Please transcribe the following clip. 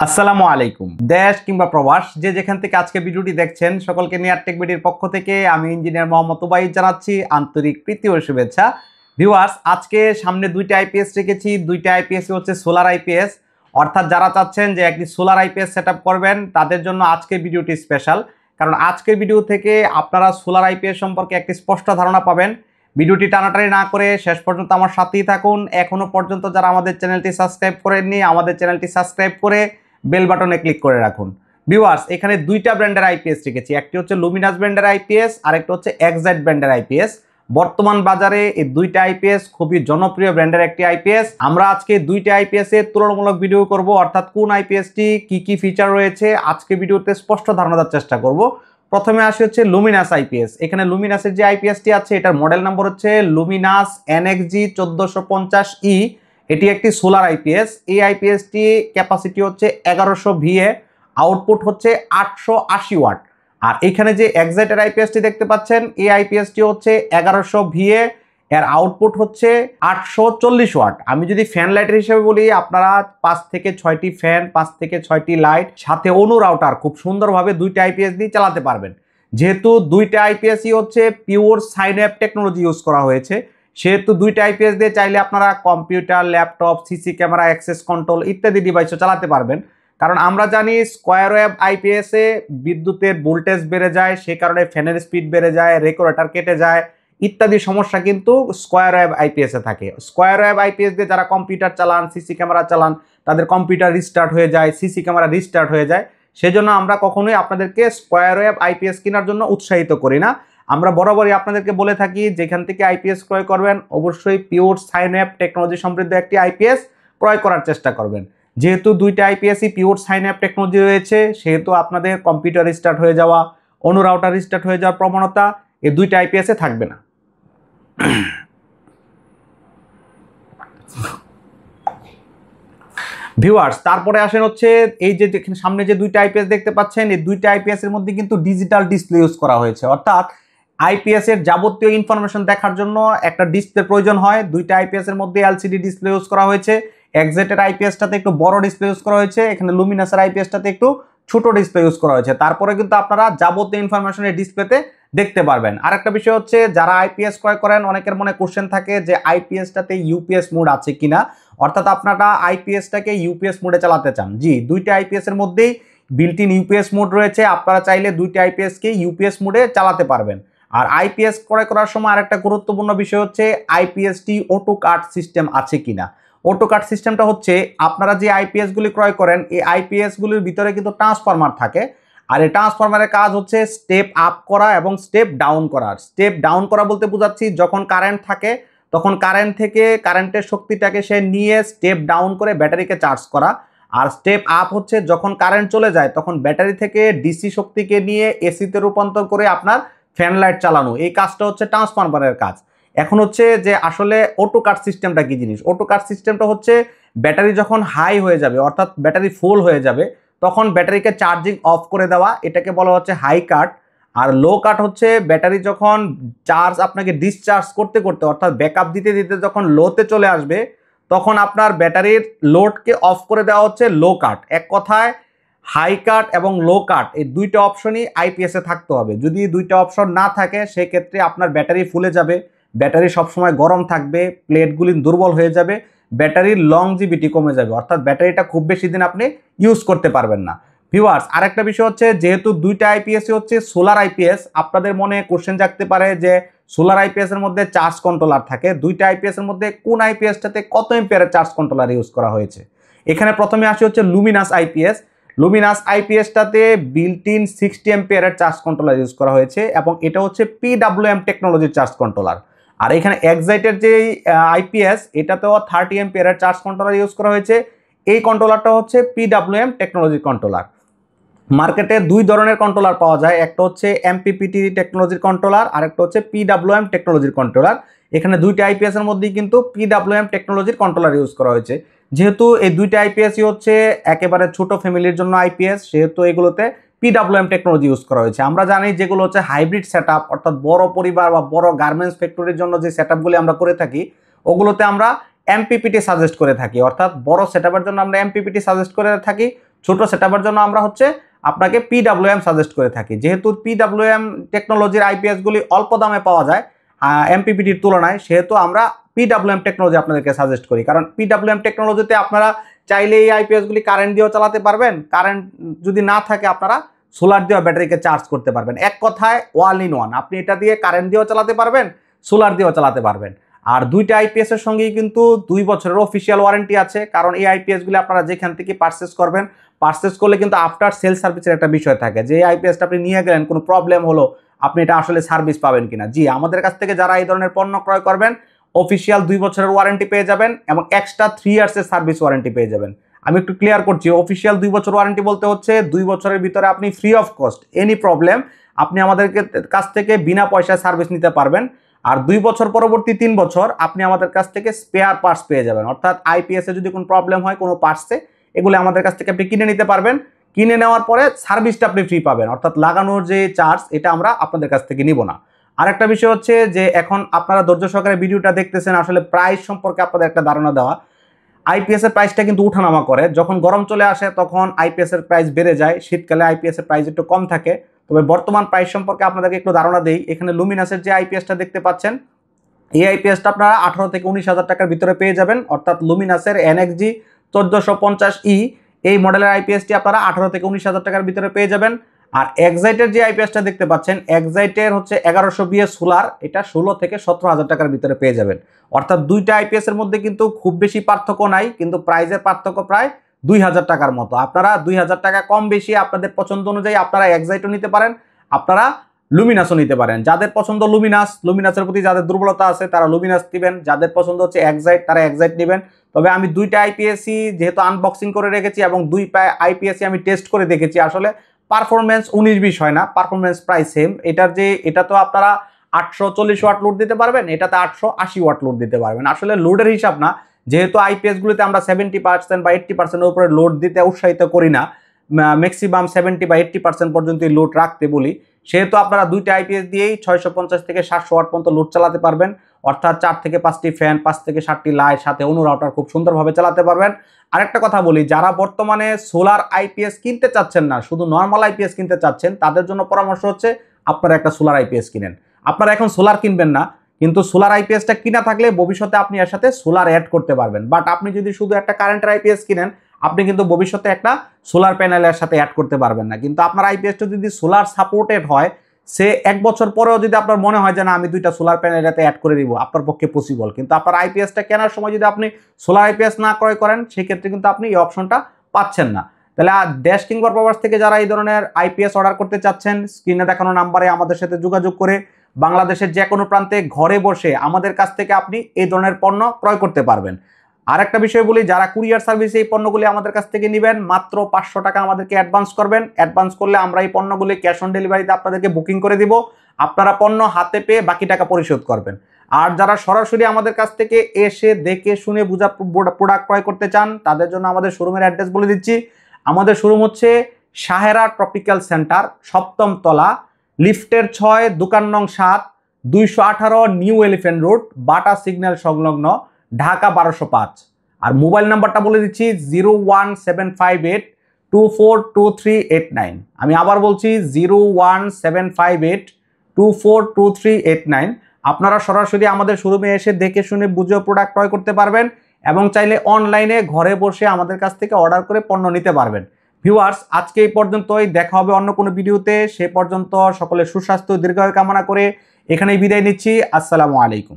আসসালামু আলাইকুম। দেশ কিংবা প্রবাস যে যেখান থেকে আজকে ভিডিওটি দেখছেন সকলকে নিয়ার টেক বিডির পক্ষ থেকে আমি ইঞ্জিনিয়ার মোহাম্মদ ওবাইদ জানাচ্ছি আন্তরিক প্রীতি ও শুভেচ্ছা। ভিউয়ার্স, আজকে সামনে দুইটা আইপিএস রেখেছি। দুইটা আইপিএস হচ্ছে সোলার আইপিএস, অর্থাৎ যারা চাচ্ছেন যে একটি সোলার আইপিএস সেটআপ করবেন তাদের জন্য আজকের ভিডিওটি স্পেশাল। কারণ আজকের ভিডিও থেকে আপনারা সোলার আইপিএস সম্পর্কে একটি স্পষ্ট ধারণা পাবেন। ভিডিওটি টানাটানি না করে শেষ পর্যন্ত আমার সাথেই থাকুন। এখনো পর্যন্ত যারা আমাদের চ্যানেলটি সাবস্ক্রাইব করেননি আমাদের চ্যানেলটি সাবস্ক্রাইব করে বেল বাটনে ক্লিক করে রাখুন। ভিউয়ার্স, এখানে দুইটা ব্র্যান্ডের আইপিএস রেখেছি। একটি হচ্ছে লুমিনাস ব্র্যান্ডের আইপিএস আর একটা হচ্ছে এক্সাইট ব্র্যান্ডের আইপিএস। বর্তমান বাজারে এই দুইটা আইপিএস খুবই জনপ্রিয় ব্র্যান্ডের একটি আইপিএস। আমরা আজকে দুইটা আইপিএস এর তুলনামূলক ভিডিও করব, অর্থাৎ কোন আইপিএসটি কি ফিচার রয়েছে আজকে ভিডিওতে স্পষ্ট ধারণা দেওয়ার চেষ্টা করব। প্রথমে আসি হচ্ছে লুমিনাস আইপিএস। এখানে লুমিনাসের যে আইপিএসটি আছে এটার মডেল নাম্বার হচ্ছে লুমিনাস NXG 1450E। এটি একটি সোলার আইপিএস। এই আইপিএসটি ক্যাপাসিটি হচ্ছে 1100 VA, আউটপুট হচ্ছে 880 ওয়াট। আর এখানে যে এক্সাইটের আইপিএসটি দেখতে পাচ্ছেন এই আইপিএসটি হচ্ছে 1100 VA, এর আউটপুট হচ্ছে 840 ওয়াট। আমি যদি ফ্যান লাইটের হিসেবে বলি, আপনারা 5 থেকে 6টি ফ্যান, 5 থেকে 6টি লাইট সাথে অনু রাউটার খুব সুন্দরভাবে দুইটা আইপিএস দিয়ে চালাতে পারবেন। যেহেতু দুইটা আইপিএসই হচ্ছে পিওর সাইনঅ্যাপ টেকনোলজি ইউজ করা হয়েছে, সেহেতু দুইটা আইপিএস দিয়ে চাইলে আপনারা computer, laptop, CC camera, access control ইত্যাদি ডিভাইসও চালাতে পারবেন। কারণ আমরা জানি স্কোয়ার ওয়েভ আইপিএসে বিদ্যুতের ভোল্টেজ বেড়ে যায়, সে কারণে ফ্যানের স্পিড বেড়ে যায়, রেগুলেটর কেটে যায় ইত্যাদি সমস্যা কিন্তু স্কোয়ার ওয়েভ আইপিএসে থাকে। স্কোয়ার ওয়েভ আইপিএস দিয়ে যারা কম্পিউটার চালান, সিসি ক্যামেরা চালান, তাদের কম্পিউটার রিস্টার্ট হয়ে যায়, সিসি ক্যামেরা রিস্টার্ট হয়ে যায়। সেজন্য আমরা কখনোই আপনাদেরকে স্কোয়ার ওয়েভ আইপিএস কেনার জন্য উৎসাহিত করি না। আমরা বরাবরই আপনাদেরকে বলে থাকি যেখান থেকে আইপিএস ক্রয় করবেন অবশ্যই পিওর সাইনঅ্যাপ টেকনোলজি সমৃদ্ধ একটি আইপিএস ক্রয় করার চেষ্টা করবেন। যেহেতু দুইটা আইপিএসই পিওর সাইনঅ্যাপ টেকনোলজি রয়েছে, সেহেতু আপনাদের কম্পিউটার রিস্টার্ট হয়ে যাওয়া, অনু রাউটার রিস্টার্ট হয়ে যাওয়ার প্রবণতা এই দুইটা আইপিএসে থাকবে না। ভিউয়ার্স, তারপরে আসেন হচ্ছে এই যে সামনে যে দুইটা আইপিএস দেখতে পাচ্ছেন, এই দুইটা আইপিএস এর মধ্যে কিন্তু ডিজিটাল ডিসপ্লে ইউজ করা হয়েছে। অর্থাৎ আইপিএস এর যাবতীয় ইনফরমেশন দেখার জন্য একটা ডিসপ্লে প্রয়োজন হয়। দুইটা আইপিএস এর মধ্যে এলসিডি ডিসপ্লে ইউজ করা হয়েছে। এক্সাইটের আইপিএসটাতে একটু বড় ডিসপ্লে ইউজ করা হয়েছে, এখানে লুমিনাসের আইপিএসটাতে একটু ছোট ডিসপ্লে ইউজ করা হয়েছে। তারপরে কিন্তু আপনারা যাবতীয় ইনফরমেশন এই ডিসপ্লেতে দেখতে পারবেন। আরেকটা বিষয় হচ্ছে, যারা আইপিএস ক্রয় করেন অনেকের মনে কোশ্চেন থাকে যে আইপিএসটাতে ইউপিএস মোড আছে কিনা, অর্থাৎ আপনারা আইপিএসটাকে ইউপিএস মোডে চালাতে চান। জি, দুইটা আইপিএস এর মধ্যেই বিল্ট ইন ইউপিএস মোড রয়েছে। আপনারা চাইলে দুইটা আইপিএসকে ইউপিএস মোডে চালাতে পারবেন। আর আইপিএস ক্রয় করার সময় আরেকটা গুরুত্বপূর্ণ বিষয় হচ্ছে আইপিএসটি অটো কাট সিস্টেম আছে কিনা। অটো কাট সিস্টেমটা হচ্ছে, আপনারা যে আইপিএস গুলি ক্রয় করেন এই আইপিএস গুলির ভিতরে কিন্তু ট্রান্সফরমার থাকে। আর এই ট্রান্সফরমারের কাজ হচ্ছে স্টেপ আপ করা এবং স্টেপ ডাউন করা। স্টেপ ডাউন করা বলতে বোঝাচ্ছি, যখন কারেন্ট থাকে তখন কারেন্ট থেকে কারেন্টের শক্তিটাকে সে নিয়ে স্টেপ ডাউন করে ব্যাটারিকে চার্জ করা। আর স্টেপ আপ হচ্ছে যখন কারেন্ট চলে যায় তখন ব্যাটারি থেকে ডিসি শক্তিকে নিয়ে এসিতে রূপান্তর করে আপনার ফ্যান লাইট চালানো। এই কাজটা হচ্ছে ট্রান্সফরমারের কাজ। এখন হচ্ছে যে আসলে অটো কাট সিস্টেমটা কি জিনিস। অটো কাট সিস্টেমটা হচ্ছে ব্যাটারি যখন হাই হয়ে যাবে, অর্থাৎ ব্যাটারি ফুল হয়ে যাবে, তখন ব্যাটারিকে চার্জিং অফ করে দেওয়া, এটাকে বলা হচ্ছে হাই কাট। আর লো কাট হচ্ছে ব্যাটারি যখন চার্জ আপনাকে ডিসচার্জ করতে করতে, অর্থাৎ ব্যাকআপ দিতে দিতে যখন লোতে চলে আসবে তখন আপনার ব্যাটারির লোডকে অফ করে দেওয়া হচ্ছে লো কাট। এক কথায় হাই কাট এবং লো কাট এই দুইটা অপশনই আইপিএসে থাকতে হবে। যদি দুইটা অপশন না থাকে সেক্ষেত্রে আপনার ব্যাটারি ফুলে যাবে, ব্যাটারি সবসময় গরম থাকবে, প্লেটগুলি দুর্বল হয়ে যাবে, ব্যাটারির লংজিভিটি কমে যাবে, অর্থাৎ ব্যাটারিটা খুব বেশি দিন আপনি ইউজ করতে পারবেন না। ভিউয়ার্স, আরেকটা বিষয় হচ্ছে, যেহেতু দুইটা আইপিএসই হচ্ছে সোলার আইপিএস, আপনাদের মনে কোশ্চেন জাগতে পারে যে সোলার আইপিএস এর মধ্যে চার্জ কন্ট্রোলার থাকে, দুইটা আইপিএস এর মধ্যে কোন আইপিএসটাতে কত এম্পিয়ারের চার্জ কন্ট্রোলার ইউজ করা হয়েছে। এখানে প্রথমে আসি হচ্ছে লুমিনাস আইপিএস। লুমিনাস আইপিএসটাতে বিল্ট ইন 60 এম্পিয়ারের চার্জ কন্ট্রোলার ইউজ করা হয়েছে এবং এটা হচ্ছে PWM টেকনোলজির চার্জ কন্ট্রোলার। আর এখানে এক্সাইটের যে আইপিএস এটাতেও 30 এম্পিয়ারের চার্জ কন্ট্রোলার ইউজ করা হয়েছে। এই কন্ট্রোলারটা হচ্ছে PWM টেকনোলজির কন্ট্রোলার। মার্কেটে দুই ধরনের কন্ট্রোলার পাওয়া যায়, একটা হচ্ছে MPPT টেকনোলজির কন্ট্রোলার আর একটা হচ্ছে PWM টেকনোলজির কন্ট্রোলার। এখানে দুইটা আইপিএস এর মধ্যেই কিন্তু PWM টেকনোলজির কন্ট্রোলার ইউজ করা হয়েছে। যেহেতু এই দুইটা আইপিএসই হচ্ছে একেবারে ছোট ফ্যামিলির জন্য আইপিএস, সেহেতু এগুলোতে PWM টেকনোলজি ইউজ করা হয়েছে। আমরা জানি যেগুলো হচ্ছে হাইব্রিড সেটআপ, অর্থাৎ বড় পরিবার বা বড় গার্মেন্টস ফ্যাক্টরির জন্য যে সেটআপগুলি আমরা করে থাকি ওগুলোতে আমরা MPPT সাজেস্ট করে থাকি, অর্থাৎ বড় সেটআপের জন্য আমরা MPPT সাজেস্ট করে থাকি। ছোট সেটআপের জন্য আমরা হচ্ছে আপনাকে পিডব্লিউএম সাজেস্ট করে থাকি। যেহেতু পিডব্লিউএম টেকনোলজির আইপিএসগুলি অল্প দামে পাওয়া যায় এমপিপিটির তুলনায়, সেহেতু আমরা পিডব্লিউএম টেকনোলজি আপনাদেরকে সাজেস্ট করি। কারণ পিডব্লিউএম টেকনোলজিতে আপনারা চাইলে এই আইপিএসগুলি কারেন্ট দিয়েও চালাতে পারবেন, কারেন্ট যদি না থাকে আপনারা সোলার দিয়েও ব্যাটারিকে চার্জ করতে পারবেন। এক কথায় ওয়াল ইন ওয়ান, আপনি এটা দিয়ে কারেন্ট দিয়েও চালাতে পারবেন, সোলার দিয়েও চালাতে পারবেন। আর দুইটা আইপিএস এর সঙ্গেই কিন্তু 2 বছরের অফিসিয়াল ওয়ারেন্টি আছে। কারণ এই আইপিএসগুলি আপনারা যেখান থেকে পারচেস করলে কিন্তু আফটার সেল সার্ভিসের একটা বিষয় থাকে, যে আইপিএসটা আপনি নিয়ে গেলেন, কোনো প্রবলেম হলো, আপনি এটা আসলে সার্ভিস পাবেন কিনা। জি, আমাদের কাছ থেকে যারা এই ধরনের পণ্য ক্রয় করবেন অফিসিয়াল 2 বছরের ওয়ারেন্টি পেয়ে যাবেন এবং এক্সট্রা 3 ইয়ার্সের সার্ভিস ওয়ারেন্টি পেয়ে যাবেন। আমি একটু ক্লিয়ার করছি, অফিসিয়াল 2 বছর ওয়ারেন্টি বলতে হচ্ছে 2 বছরের ভিতরে আপনি free of cost any problem আপনি আমাদের কাছ থেকে বিনা পয়সায় সার্ভিস নিতে পারবেন। আর 2 বছর পরবর্তী 3 বছর আপনি আমাদের কাছ থেকে স্পেয়ার পার্টস পেয়ে যাবেন। অর্থাৎ আইপিএস এ যদি কোনো প্রবলেম হয় কোনো পার্টসে, এগুলো আমাদের কাছ থেকে আপনি কিনে নিতে পারবেন। কিনে নেওয়ার পরে সার্ভিসটা আপনি ফ্রি পাবেন, অর্থাৎ লাগানোর যে চার্জ এটা আমরা আপনাদের কাছ থেকে নিব না। আরেকটা বিষয় হচ্ছে যে এখন আপনারা ধৈর্য সহকারে ভিডিওটা দেখতেছেন, আসলে প্রাইস সম্পর্কে আপনাদের একটা ধারণা দেওয়া। আইপিএস এর প্রাইসটা কিন্তু উঠানামা করে, যখন গরম চলে আসে তখন আইপিএস এর প্রাইস বেড়ে যায়, শীতকালে আইপিএস এর প্রাইস একটু কম থাকে। তবে বর্তমান প্রাইস সম্পর্কে আপনাদেরকে একটু ধারণা দেই। এখানে লুমিনাসের যে আইপিএসটা দেখতে পাচ্ছেন, এই আইপিএসটা আপনারা 18 থেকে 19,000 টাকার ভিতরে পেয়ে যাবেন। অর্থাৎ লুমিনাসের NXG 1450E এই মডেলের আইপিএসটি আপনারা 18 থেকে 19,000 টাকার ভিতরে পেয়ে যাবেন। আর এক্সাইটের যে আইপিএসটা দেখতে পাচ্ছেন, এক্সাইটের হচ্ছে 1100 বিএস সোলার, এটা 16 থেকে 17,000 টাকার ভিতরে পেয়ে যাবেন। অর্থাৎ দুইটা আইপিএস এর মধ্যে কিন্তু খুব বেশি পার্থক্য নাই, কিন্তু প্রাইসের পার্থক্য প্রায় 2,000 টাকার মতো। আপনারা 2,000 টাকা কম বেশি আপনাদের পছন্দ অনুযায়ী আপনারা এক্সাইটও নিতে পারেন, আপনারা লুমিনাসও নিতে পারেন। যাদের পছন্দ লুমিনাসের প্রতি যাদের দুর্বলতা আছে তারা লুমিনাস নেবেন, যাদের পছন্দ হচ্ছে এক্সাইট তারা এক্সাইট নেবেন। তবে আমি দুইটা আইপিএসই যেহেতু আনবক্সিং করে রেখেছি এবং দুই আইপিএসই আমি টেস্ট করে দেখেছি, আসলে পারফরমেন্স 19-20 হয় না, পারফরমেন্স প্রায় সেম। এটা তো আপনারা 840 ওয়াট লোড দিতে পারবেন, এটাতে 880 ওয়াট লোড দিতে পারবেন। আসলে লোডের হিসাব না, যেহেতু আইপিএসগুলোতে আমরা 70% বা 80% উপরে লোড দিতে উৎসাহিত করি না, ম্যাক্সিমাম 70 বা 80% পর্যন্ত লোড রাখতে বলি, সেহেতু আপনারা দুইটা আইপিএস দিয়েই 650 থেকে 700 ওয়াট পর্যন্ত লোড চালাতে পারবেন। অর্থাৎ 4 থেকে 5টি ফ্যান, 5 থেকে 7টি লাইট, সাথে অনু রাউটার খুব সুন্দরভাবে চালাতে পারবেন। আরেকটা কথা বলি, যারা বর্তমানে সোলার আইপিএস কিনতে চাচ্ছেন না, শুধু নর্মাল আইপিএস কিনতে চাচ্ছেন, তাদের জন্য পরামর্শ হচ্ছে আপনারা একটা সোলার আইপিএস কিনেন। আপনারা এখন সোলার কিনবেন না, কিন্তু সোলার আইপিএসটা কিনা থাকলে ভবিষ্যতে আপনি এর সাথে সোলার অ্যাড করতে পারবেন। বাট আপনি যদি শুধু একটা কারেন্টের আইপিএস কিনেন, আপনি কিন্তু ভবিষ্যতে একটা সোলার প্যানেলের সাথে অ্যাড করতে পারবেন না। কিন্তু আপনার আইপিএসটা যদি সোলার সাপোর্টেড হয়, সে 1 বছর পরেও যদি আপনার মনে হয় যে না আমি দুইটা সোলার প্যানেল এটাতে অ্যাড করে দিব, আপনার পক্ষে পসিবল। কিন্তু আপনার আইপিএসটা কেনার সময় যদি আপনি সোলার আইপিএস না ক্রয় করেন, সেক্ষেত্রে কিন্তু আপনি এই অপশনটা পাচ্ছেন না। তাহলে ড্যাশ কিং পারপাস থেকে যারা এই ধরনের আইপিএস অর্ডার করতে চাচ্ছেন, স্ক্রিনে দেখানো নাম্বারে আমাদের সাথে যোগাযোগ করে বাংলাদেশের যে কোনো প্রান্তে ঘরে বসে আমাদের কাছ থেকে আপনি এই ধরনের পণ্য ক্রয় করতে পারবেন। আরেকটা বিষয় বলি, যারা কুরিয়ার সার্ভিসে এই পণ্যগুলি আমাদের কাছ থেকে নেবেন, মাত্র 500 টাকা আমাদেরকে অ্যাডভান্স করবেন। অ্যাডভান্স করলে আমরা এই পণ্যগুলি ক্যাশ অন ডেলিভারিতে আপনাদেরকে বুকিং করে দিব, আপনারা পণ্য হাতে পেয়ে বাকি টাকা পরিশোধ করবেন। আর যারা সরাসরি আমাদের কাছ থেকে এসে দেখে শুনে বুঝা প্রোডাক্ট ক্রয় করতে চান, তাদের জন্য আমাদের শোরুমের অ্যাড্রেস বলে দিচ্ছি। আমাদের শোরুম হচ্ছে সাহেরা ট্রপিক্যাল সেন্টার, 7ম তলা, লিফটের 6, দোকান নং 7, 218 নিউ এলিফ্যান্ট রোড, বাটা সিগন্যাল সংলগ্ন, ঢাকা 1205। আর মোবাইল নাম্বারটা বলে দিচ্ছি 01758242389। আমি আবার বলছি 01758242389। আপনারা সরাসরি আমাদের শোরুমে এসে দেখে শুনে বুঝে প্রোডাক্ট ক্রয় করতে পারবেন এবং চাইলে অনলাইনে ঘরে বসে আমাদের কাছ থেকে অর্ডার করে পণ্য নিতে পারবেন। ভিউয়ার্স, আজকে এই পর্যন্তই, দেখা হবে অন্য কোনো ভিডিওতে। সে পর্যন্ত সকলের সুস্বাস্থ্য দীর্ঘায়ু কামনা করে এখানেই বিদায় নিচ্ছি। আসসালামু আলাইকুম।